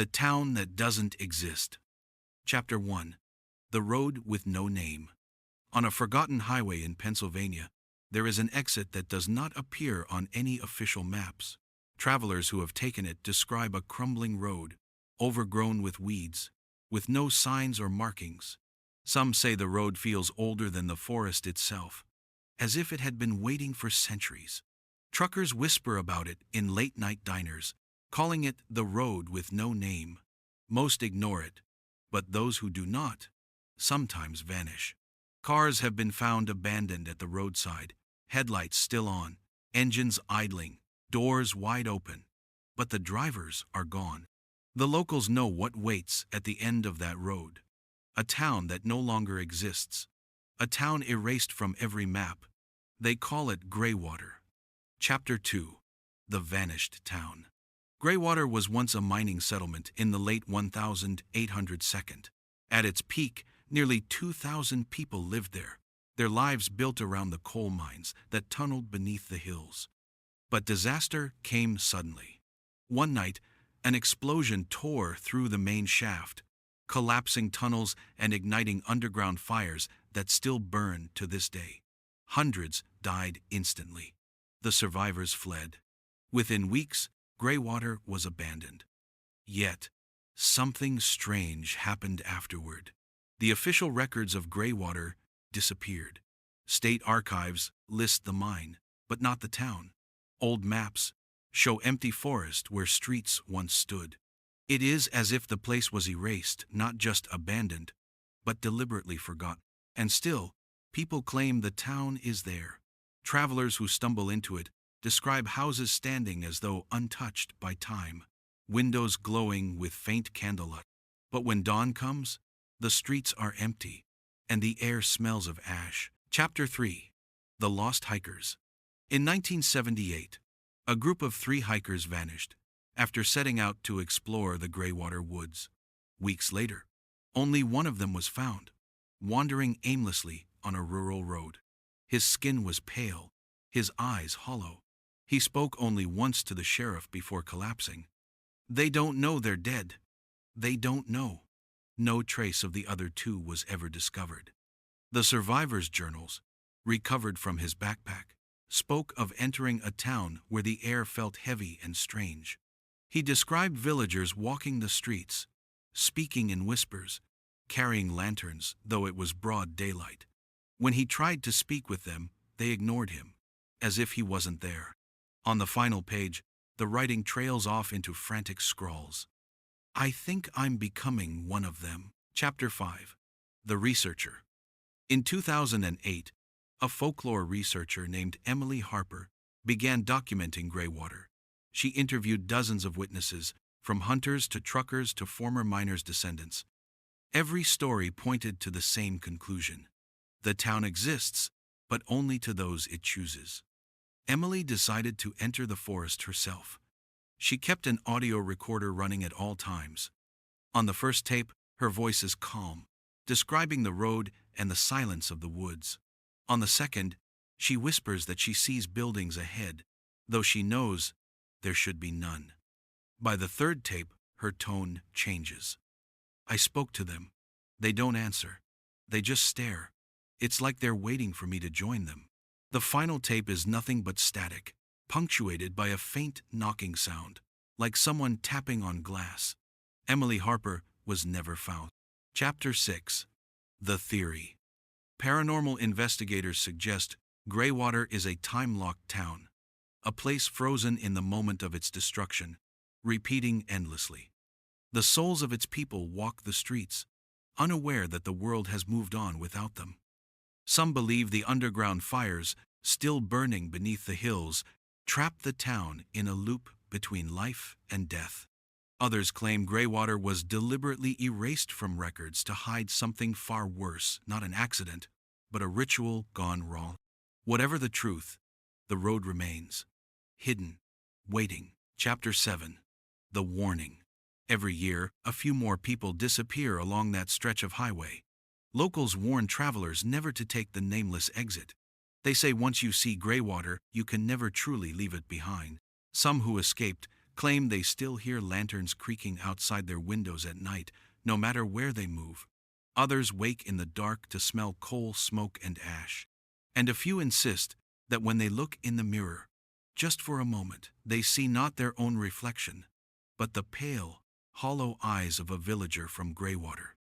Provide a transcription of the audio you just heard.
The town that doesn't exist. Chapter 1. The road with no name. On a forgotten highway in Pennsylvania, there is an exit that does not appear on any official maps. Travelers who have taken it describe a crumbling road, overgrown with weeds, with no signs or markings. Some say the road feels older than the forest itself, as if it had been waiting for centuries. Truckers whisper about it in late-night diners, calling it the road with no name. Most ignore it, but those who do not sometimes vanish. Cars have been found abandoned at the roadside, headlights still on, engines idling, doors wide open, but the drivers are gone. The locals know what waits at the end of that road. A town that no longer exists. A town erased from every map. They call it Greywater. Chapter 2. The Vanished Town. Greywater was once a mining settlement in the late 1800s. At its peak, nearly 2,000 people lived there, their lives built around the coal mines that tunneled beneath the hills. But disaster came suddenly. One night, an explosion tore through the main shaft, collapsing tunnels and igniting underground fires that still burn to this day. Hundreds died instantly. The survivors fled. Within weeks, Greywater was abandoned. Yet, something strange happened afterward. The official records of Greywater disappeared. State archives list the mine, but not the town. Old maps show empty forest where streets once stood. It is as if the place was erased, not just abandoned, but deliberately forgotten. And still, people claim the town is there. Travelers who stumble into it describe houses standing as though untouched by time, windows glowing with faint candlelight. But when dawn comes, the streets are empty, and the air smells of ash. Chapter 3. The Lost Hikers. In 1978, a group of 3 hikers vanished after setting out to explore the Greywater woods. Weeks later, only one of them was found, wandering aimlessly on a rural road. His skin was pale, his eyes hollow. He spoke only once to the sheriff before collapsing. "They don't know they're dead. They don't know." No trace of the other 2 was ever discovered. The survivor's journals, recovered from his backpack, spoke of entering a town where the air felt heavy and strange. He described villagers walking the streets, speaking in whispers, carrying lanterns, though it was broad daylight. When he tried to speak with them, they ignored him, as if he wasn't there. On the final page, the writing trails off into frantic scrawls. "I think I'm becoming one of them." Chapter 5. The Researcher. In 2008, a folklore researcher named Emily Harper began documenting Greywater. She interviewed dozens of witnesses, from hunters to truckers to former miners' descendants. Every story pointed to the same conclusion. The town exists, but only to those it chooses. Emily decided to enter the forest herself. She kept an audio recorder running at all times. On the first tape, her voice is calm, describing the road and the silence of the woods. On the second, she whispers that she sees buildings ahead, though she knows there should be none. By the third tape, her tone changes. "I spoke to them. They don't answer. They just stare. It's like they're waiting for me to join them." The final tape is nothing but static, punctuated by a faint knocking sound, like someone tapping on glass. Emily Harper was never found. Chapter 6. The Theory. Paranormal investigators suggest Greywater is a time-locked town, a place frozen in the moment of its destruction, repeating endlessly. The souls of its people walk the streets, unaware that the world has moved on without them. Some believe the underground fires, still burning beneath the hills, trap the town in a loop between life and death. Others claim Greywater was deliberately erased from records to hide something far worse, not an accident, but a ritual gone wrong. Whatever the truth, the road remains, hidden, waiting. Chapter 7. The Warning. Every year, a few more people disappear along that stretch of highway. Locals warn travelers never to take the nameless exit. They say once you see Greywater, you can never truly leave it behind. Some who escaped claim they still hear lanterns creaking outside their windows at night, no matter where they move. Others wake in the dark to smell coal, smoke, and ash. And a few insist that when they look in the mirror, just for a moment, they see not their own reflection, but the pale, hollow eyes of a villager from Greywater.